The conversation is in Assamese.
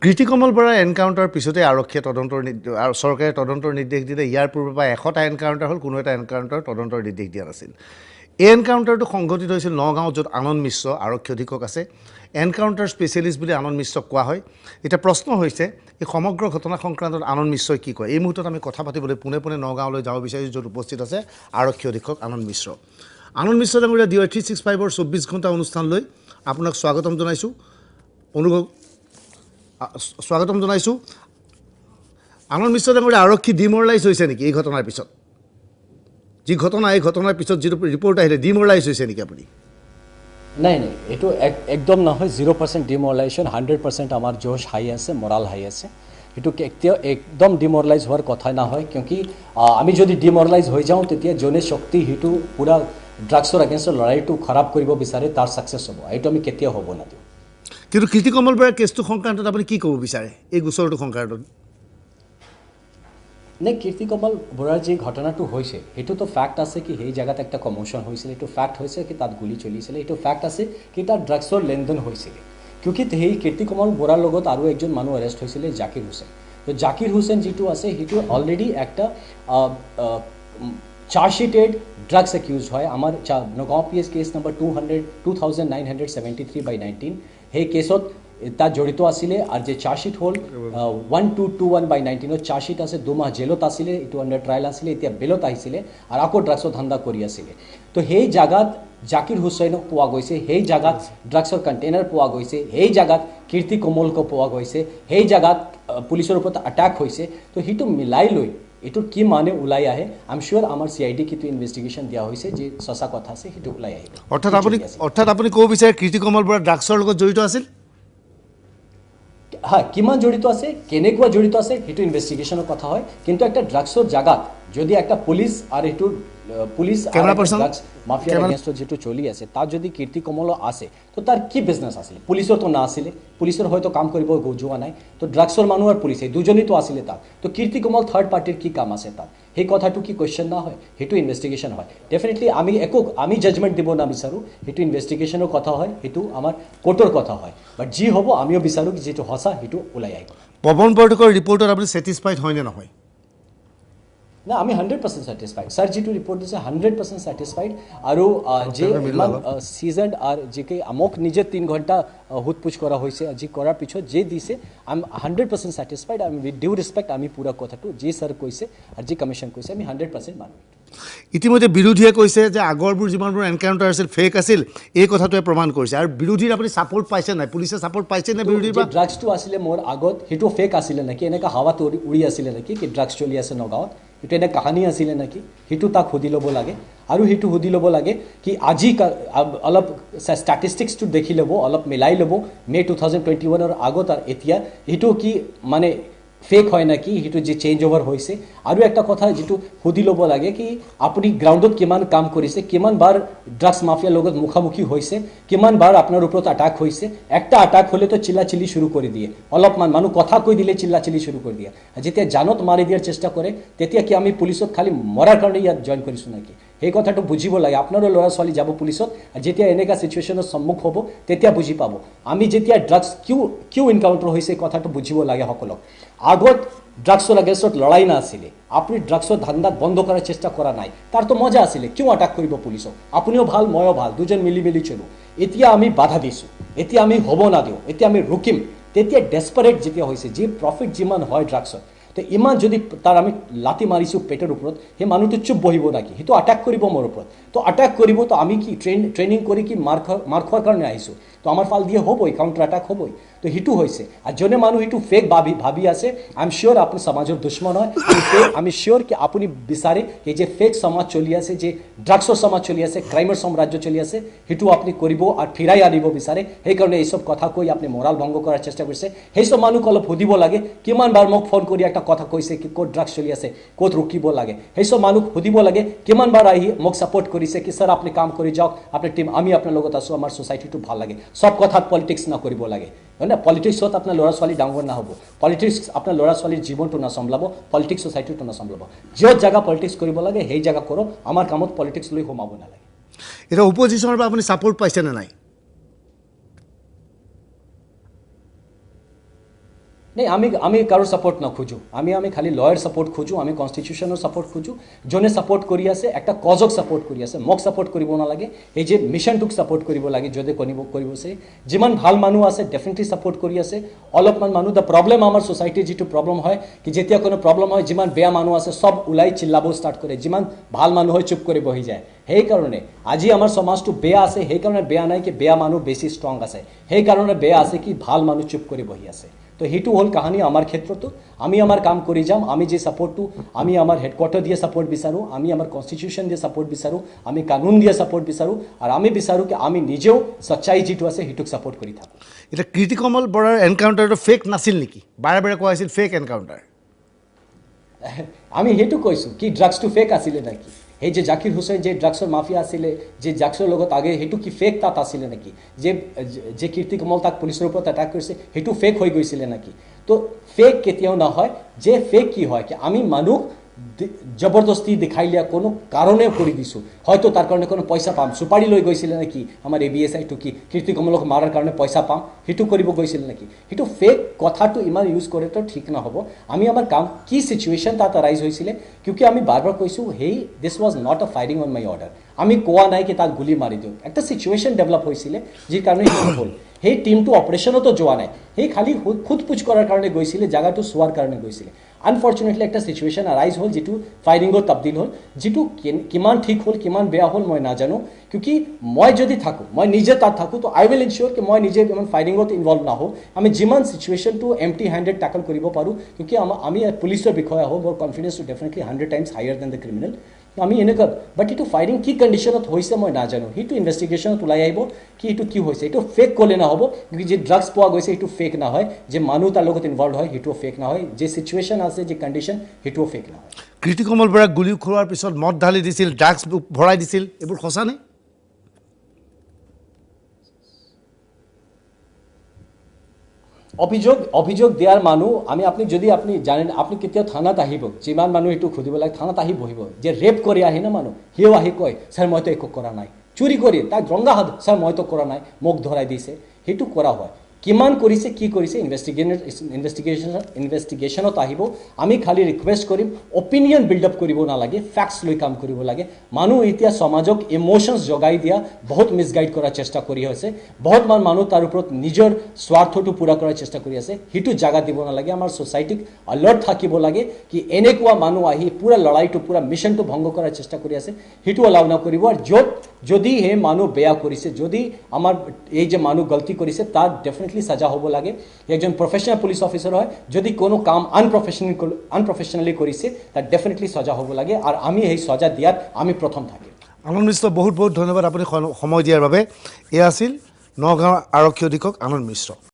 কীৰ্তিকমল বৰাৰ এনকাউণ্টাৰ পিছতে আৰক্ষীয়ে চৰকাৰে তদন্তৰ নিৰ্দেশ দিলে। ইয়াৰ পূৰ্বে প্ৰায় 100টা এনকাউণ্টাৰ হ'ল, কোনো এটা এনকাউণ্টাৰ তদন্তৰ নিৰ্দেশ দিয়া নাছিল। এই এনকাউণ্টাৰটো সংঘটিত হৈছিল নগাঁও, য'ত আনন্দ মিশ্ৰ আৰক্ষী অধীক্ষক আছে। এনকাউণ্টাৰ স্পেচিয়েলিষ্ট বুলি আনন্দ মিশ্ৰক কোৱা হয়। এতিয়া প্ৰশ্ন হৈছে, এই সমগ্ৰ ঘটনা সংক্ৰান্তত আনন্দ মিশ্ৰই কি কয়। এই মুহূৰ্তত আমি কথা পাতিবলৈ পোনে পোনে নগাঁৱলৈ যাব বিচাৰিছোঁ, য'ত উপস্থিত আছে আৰক্ষী অধীক্ষক আনন্দ মিশ্ৰ। আনন্দ মিশ্ৰ ডাঙৰীয়া DY 365ৰ 24 ঘণ্টা অনুষ্ঠানলৈ আপোনাক স্বাগতম জনাইছোঁ। স্বাগতম জনাইছোঁ। আনন্দ মিশ্ৰ ডাঙৰীয়া, আৰক্ষী ডিমৰেলাইজ হৈছে নেকি এই ঘটনাৰ পিছত? যি ঘটনা, এই ঘটনাৰ পিছত যিটো ৰিপৰ্ট আহিলে, ডিমৰেলাইজ হৈছে নেকি আপুনি? নাই নাই, এইটো একদম নহয়। 0% ডিমৰেলাইজেশ্যন, 100% আমাৰ জোশ হাই আছে, মৰাল হাই আছে। এইটো কেতিয়াও একদম ডিমৰেলাইজ হোৱাৰ কথা নহয়, কিয়কি আমি যদি ডিমৰেলাইজ হৈ যাওঁ তেতিয়া যোনে শক্তি সেইটো পুৰা ড্ৰাগছৰ এগেইনষ্টৰ লৰাইটো খৰাব কৰিব বিচাৰে তাৰ ছাকচেছ হ'ব। এইটো আমি কেতিয়াও হ'ব নাদিওঁ। কিন্তু কীৰ্তিকমল বৰাৰ কেছটো সংক্ৰান্তত আপুনি কি ক'ব বিচাৰে, এই গোচৰটো সংক্ৰান্তত? নে কীৰ্তিকমল বৰাৰ যি ঘটনাটো হৈছে সেইটোতো ফেক্ট আছে কি সেই জেগাত একটা কমোশ্যন হৈছিল। এইটো ফেক্ট হৈছে কি তাত গুলি চলিছিলে। এইটো ফেক্ট আছে কি তাত ড্ৰাগছৰ লেনদেন হৈছিলে। কিউকি সেই কীৰ্তিকমল বৰাৰ লগত আৰু একজন মানুহ এৰেষ্ট হৈছিলে, জাকিৰ হুছেইন। তো জাকিৰ হুছেইন যিটো আছে সেইটো অলৰেডি একটা চাৰ্জশ্বিটেড ড্ৰাগছ একিউজ হয়। আমাৰ নগাঁও PS কেছ নম্বৰ 2973/19 সেই কেছত তাত জড়িত আছিলে। আৰু যে চাৰ্জশ্বিট হ'ল 1221/19 চাৰ্জশ্বিট আছে। 2 মাহ জেলত আছিলে, এইটো আণ্ডাৰ ট্ৰায়েল আছিলে, এতিয়া বেলত আহিছিলে আৰু আকৌ ড্ৰাগছৰ ধান্দা কৰি আছিলে। তো সেই জাগাত জাকিৰ হুছেইনক পোৱা গৈছে, সেই জাগাত ড্ৰাগছৰ কণ্টেইনাৰ পোৱা গৈছে, সেই জাগাত কীৰ্তিকমলক পোৱা গৈছে, সেই জাগাত পুলিচৰ ওপৰত এটাক হৈছে। তো সেইটো মিলাই লৈ এইটোৰ কি মানে ওলাই আহে, আই এম চিয়'ৰ আমাৰ CID কিটো ইনভেষ্টিগেশ্যন দিয়া হৈছে, যি সঁচা কথা আছে সেইটো ওলাই আহিব। অৰ্থাৎ আপুনি ক'ব বিচাৰে কীৰ্তিকমল বৰা ড্ৰাগছৰ লগত জড়িত আছিল? হয়, কিমান জড়িত আছে, কেনেকুৱা জড়িত আছে সেইটো ইনভেষ্টিগেশ্যনৰ কথা হয়। কিন্তু একটা ড্ৰাগছৰ জাগাত যদি একটা পুলিচ আৰু এইটো পুলিচ ড্ৰাগছ মাফিয়াৰ এগেইনষ্টত যিটো চলি আছে তাত যদি কীৰ্তিকমল আছে, তো তাৰ কি বিজনেছ আছিলে? পুলিচৰ তো না আছিলে, পুলিচৰ হয়তো কাম কৰিব যোৱা নাই। তো ড্ৰাগছৰ মানুহ আৰু পুলিচ এই দুজনেই তো আছিলে তাত। তো কীৰ্তিকমল থাৰ্ড পাৰ্টিৰ কি কাম আছে তাত? সেই কথাটো কি কুৱেশ্যন না হয়? সেইটো ইনভেষ্টিগেশ্যন হয়। ডেফিনেটলি আমি জাজমেণ্ট দিব নাবিচাৰোঁ, সেইটো ইনভেষ্টিগেশ্যনৰ কথা হয়, সেইটো আমাৰ কোৰ্টৰ কথা হয়। বাট যি হ'ব আমিও বিচাৰোঁ যিটো সঁচা সেইটো ওলাই আহিব। পৱন বৰদলৈৰ ৰিপৰ্টত আপুনি ছেটিছফাইড হয়নে নহয়? না, আমি 100% ছেটিছফাইড। ছাৰ যিটো ৰিপৰ্ট দিছে 100% ছেটিছফাইড। আৰু যে ইমান ছিজনড আৰু যিকে মোক নিজে 3 ঘণ্টা সোধ-পোছ কৰা হৈছে, যি কৰাৰ পিছত যে দিছে আই এম 100% ছেটিছফাইড। আমি উইথ ডিউ ৰেছপেক্ট আমি পুৰা কথাটো যি ছাৰ কৈছে আৰু যি কমিশ্যন কৈছে আমি 100% মানো। ইতিমধ্যে বিৰোধীয়ে কৈছে যে আগৰবোৰ যিমানবোৰ এনকাউণ্টাৰ আছিল ফেক আছিল, এই কথাটোৱে প্ৰমাণ কৰিছে। আৰু বিৰোধীৰ আপুনি ছাপোৰ্ট পাইছে নাই? পুলিচে ছাপোৰ্ট পাইছে নে বিৰোধীৰ? ড্ৰাগছটো আছিলে মোৰ আগত, সেইটো ফেক আছিলে নেকি? এনেকৈ হাৱাত উৰি আছিলে নেকি কি ড্ৰাগছ চলি আছে নগাঁৱত? সেইটো এনে কাহানী আছিলে নেকি? সেইটো তাক সুধি ল'ব লাগে। আৰু সেইটো সুধি ল'ব লাগে কি আজি অলপ ষ্টেটিষ্টিক্সটো দেখি ল'ব, অলপ মিলাই ল'ব মে 2021 আগত আৰু এতিয়া সেইটো কি মানে ফেক হয় নাকি, সেইটো যে চেঞ্জ অভাৰ হৈছে। আৰু একটা কথা যিটো সুধি ল'ব লাগে কি আপুনি গ্ৰাউণ্ডত কিমান কাম কৰিছে, কিমান বাৰ ড্ৰাগছ মাফিয়াৰ লগত মুখামুখি হৈছে, কিমান বাৰ আপোনাৰ ওপৰত আটাক হৈছে। একটা আটাক হ'লে তো চিল্লা-চিল্লি শুৰু কৰি দিয়ে, অলপমান মানুহ কথা কৈ দিলে চিল্লা-চিল্লি শুৰু কৰি দিয়ে। যেতিয়া জানত মাৰি দিয়াৰ চেষ্টা কৰে তেতিয়া কি আমি পুলিচত খালি মৰাৰ কাৰণে ইয়াত জইন কৰিছোঁ নেকি? সেই কথাটো বুজিব লাগে। আপোনাৰো ল'ৰা ছোৱালী যাব পুলিচত, যেতিয়া এনেকুৱা চিচুৱেশ্যনৰ সন্মুখ হ'ব তেতিয়া বুজি পাব। আমি যেতিয়া ড্ৰাগছ কিয় এনকাউণ্টাৰ হৈছে কথাটো বুজিব লাগে সকলক। আগত ড্ৰাগছৰ এগেইনষ্টত লৰাই নাছিলে, আপুনি ড্ৰাগছৰ ধান্দাত বন্ধ কৰাৰ চেষ্টা কৰা নাই, তাৰতো মজা আছিলে। কিয় আটাক কৰিব পুলিচক? আপুনিও ভাল ময়ো ভাল, দুজন মিলি চলোঁ। এতিয়া আমি বাধা দিছোঁ, এতিয়া আমি হ'ব নাদিওঁ, এতিয়া আমি ৰুকিম। তেতিয়া ডেছপাৰেট যেতিয়া হৈছে, যি প্ৰফিট যিমান হয় ড্ৰাগছত, তো ইমান যদি তাৰ আমি লাঠি মাৰিছোঁ পেটৰ ওপৰত, সেই মানুহটো চুপ বহিব নেকি? সেইটো আটাক কৰিব মোৰ ওপৰত। তো আটাক কৰিব, তো আমি কি ট্ৰেইনিং কৰি কি মাৰ খোৱাৰ কাৰণে আহিছোঁ? তো আমাৰ ফাল দিয়ে হ'বই, কাউণ্টাৰ এটাক হ'বই। তো সেইটো হৈছে। আৰু যোনে মানুহ সেইটো ফেক ভাবি আছে, আই এম চিয়'ৰ আপুনি সমাজৰ দুশ্মন হয়। আমি চিয়'ৰ কি আপুনি বিচাৰে এই যে ফেক সমাজ চলি আছে, যে ড্ৰাগছৰ সমাজ চলি আছে, ক্ৰাইমৰ সাম্ৰাজ্য চলি আছে, সেইটো আপুনি কৰিব আৰু ফিৰাই আনিব বিচাৰে। সেইকাৰণে এইসব কথা কৈ আপুনি মৰাল ভংগ কৰাৰ চেষ্টা কৰিছে। সেইসব মানুহক অলপ সুধিব লাগে, কিমান বাৰ মোক ফোন কৰি একটা কথা কৈছে কি ক'ত ড্ৰাগছ চলি আছে, ক'ত ৰুকিব লাগে। সেইসব মানুহক সুধিব লাগে, কিমান বাৰ আহি মোক ছাপোৰ্ট কৰিছে কি ছাৰ আপুনি কাম কৰি যাওক, আপোনাৰ টিম আমি আপোনাৰ লগত আছোঁ, আমাৰ ছ'চাইটিটো ভাল লাগে। সব কথাত পলিটিক্স নকৰিব লাগে, হয় না? পলিটিক্সত আপোনাৰ ল'ৰা ছোৱালী ডাঙৰ নহ'ব, পলিটিক্স আপোনাৰ ল'ৰা ছোৱালীৰ জীৱনটো নচম্ভাব, পলিটিক্স ছ'চাইটিটো নচম্ভাব। য'ত জাগা পলিটিক্স কৰিব লাগে সেই জাগা কৰক, আমাৰ কামত পলিটিক্স লৈ সোমাব নালাগে। এতিয়া অপজিশ্যনৰ পৰা আপুনি ছাপোৰ্ট পাইছেনে নাই? नहीं আমি কারোর সাপোর্ট না খুঁজো আমি খালি লয়ার সাপোর্ট খুঁজো আমি কনস্টিটিউশনের সাপোর্ট খুঁজো জনে সাপোর্ট কৰি আছে একটা কজক সাপোৰ্ট কৰি আছে মোক সাপোৰ্ট কৰিব নালাগে এই যে মিশনটোক সাপোৰ্ট কৰিব লাগে যদি কৰিব আছে যিমান ভাল মানুহ আছে ডেফিনেটলি সাপোৰ্ট কৰি আছে অলপমান মানুহ দ্য প্ৰব্লেম আমাৰ সোসাইটিৰ যেটো প্ৰব্লেম হয় কি যেতিয়া কোনো প্ৰব্লেম হয় যিমান বেয়া মানুহ আছে সব ওলাই চিল্লাব ষ্টাৰ্ট কৰে যিমান ভাল মানুহ হয় চুপ কৰি বহি যায় সেই কাৰণে আজি আমাৰ সমাজটো বেয়া আছে সেই কাৰণে বেয়া নাই কি বেয়া মানুহ বেছি ষ্ট্ৰং আছে সেই কাৰণে বেয়া আছে কি ভাল মানুহ চুপ কৰি বহি আছে তো সেইটো হল কাহিনী আমার ক্ষেত্রতো আমি আমার কাম করে যাম আমি যে সাপোর্টটো আমি আমার হেডকোয়ার্টার দিয়ে সাপোর্ট বিচাৰো আমি আমাৰ কনস্টিটিউশন দিয়ে সাপোৰ্ট বিচাৰো আমি কানুন দিয়ে সাপোৰ্ট বিচাৰো আৰ আমি বিচাৰো কি আমি নিজেও সচ্চাই যেটো আছে হেতুক সাপোৰ্ট কৰি থাকো এটা কীৰ্তি কমল বৰাৰ এনকাউণ্টাৰটো ফেক নাছিল নেকি বাৰে বাৰে কোৱা হৈছিল ফেক এনকাউণ্টাৰ আমি হেতু কৈছো কি ড্ৰাগছটো ফেক আছিলে নাকি এই যে জাকিৰ হুছেইন যে ড্ৰাগছৰ মাফিয়া আছিলে যে ড্ৰাগছৰ লগত আগে হেতু কি ফেক তাত আছিলে নাকি যে কীৰ্তি কমল তাক পুলিচৰ ওপৰত এটাক কৰিছে হেতু ফেক হৈ গৈছিলে নাকি তো ফেক কেতিয়াও নহয় যে ফেক কি হয় কি আমি মানুহ জবৰদস্তি দেখাই লিয়া কোনো কাৰণে কৰি দিছো হয়তো তার কারণে কোনো পয়সা পাম সুপারি লৈ গৈছিল নাকি আমার এবিএসআই টু কি কীর্তি কমলক মারার কারণে পয়সা পাম হেতু কৰিব গৈছিল নাকি হেতু ফেক কথাটো ইমান ইউজ কৰে তো ঠিক না হ'ব আমি আমার কাম কি সিচুয়েশন তাত আরাইজ হৈছিলে কিউকি আমি বারবার কৈছো hey this was not a firing on my order আমি কোৱা নাই কি তাক গুলি মাৰি দিও একটা সিচুয়েশন ডেভেলপ হৈছিলে যে কাৰণে হল সেই টিমটো অপাৰেশনতো যোৱা নাই সেই খালি খুদপুচ কৰাৰ কাৰণে গৈছিলে জায়গাটো সোৱাৰ কাৰণে গৈছিলে আনফৰ্চুনেটলি একটা সিচুয়েশন আরাইজ হল যেটো ফায়ারিংত তবদিল হল যেটো কিমান ঠিক হল কিমান বেয়া হল মই নাজানো কিউকি মই যদি থাকো মই নিজে তাত থাকো তো আই উইল ইনশিওর কি মই নিজে ইমান ফায়ারিংত ইনভলভ না হও আমি যিমান সিচুয়েশনটো এমটি হ্যান্ডেড ট্যাকল কৰিব পাৰো কিউকি আমি পুলিচৰ বিষয়া হও মোৰ confidence definitely 100 times higher than the criminal আমি এনেকুৱা বাট এইটো ফায়ারিং কি কন্ডিশনত হৈছে মই নাজানো সেইটো ইনভেস্টিগেশনত ওলাই আহিব কি এইটো কি হৈছে এইটো ফেক ক'লে না হ'ব কিউকি যে ড্ৰাগছ পোৱা গৈছে এইটো ফেক না হয় যে মানুহ তাৰ লগত ইনভলভ হয় সেইটো ফেক না হয় যে সিচুয়েশন আছে যে কন্ডিশন সেইটোও ফেক না হয় কীৰ্তি কমল বৰাক গুলি খোৱাৰ পিছত মদ ঢালি দিছিল ড্ৰাগছ ভৰাই দিছিল এইবোৰ সঁচা নে অভিযোগ দিয়াৰ মানুহ আপনি যদি আপনি জানেন আপনি কেতিয়াও থানাত আহিব যিমান মানুহ এইটো খুদিব লাগে থানাত আহি বহিব যে ৰেপ কৰি আহি না মানুহ সিও আহি কয় স্যাৰ মই তো একো কৰা নাই চুৰি কৰি তাক ৰংগা হাত স্যাৰ মই তো কৰা নাই মোক ধৰাই দিছে সেইটো কৰা হয় কিমান কৰিছে কি কৰিছে ইনভেস্টিগেশনত আহিব আমি খালি ৰিকুৱেষ্ট কৰিম অপিনিয়ন বিল্ড আপ কৰিব নালাগে ফ্যাক্টস লৈ কাম কৰিব লাগে মানুহ এতিয়া সমাজক ইমোশনস জগাই দিয়া বহুত মিসগাইড কৰাৰ চেষ্টা কৰি আছে বহুত মানুহ তাৰ ওপৰত নিজৰ স্বাৰ্থটো পুৰা কৰাৰ চেষ্টা কৰি আছে হিটো জাগা দিব নালাগে আমাৰ সোসাইটিক আলাৰ্ট থাকিব লাগে কি এনেকুৱা মানুহ আহি পুৰা লড়াইটো পুৰা মিশনটো ভংগ কৰাৰ চেষ্টা কৰি আছে হিটো অলাউ না কৰিব আৰু যদি হে মানুহ বেয়া কৰিছে যদি আমাৰ এই যে মানুহ গলতি কৰিছে তাৰ ডেফিনেটলি সাজা হ'ব লাগে একজন প্ৰফেশনাল পুলিশ অফিসাৰ হয় যদি কোনো কাম আনপ্ৰফেশনালি কৰিছে তাৰ ডেফিনেটলি সাজা হ'ব লাগে আৰু আমি এই সাজা দিয়াত আমি প্ৰথম থাকিম আনন্দ মিশ্ৰ বহুত বহুত ধন্যবাদ আপুনি সময় দিয়াৰ বাবে এয়া আছিল নগাঁৱৰ আৰক্ষী অধীক্ষক আনন্দ মিশ্ৰ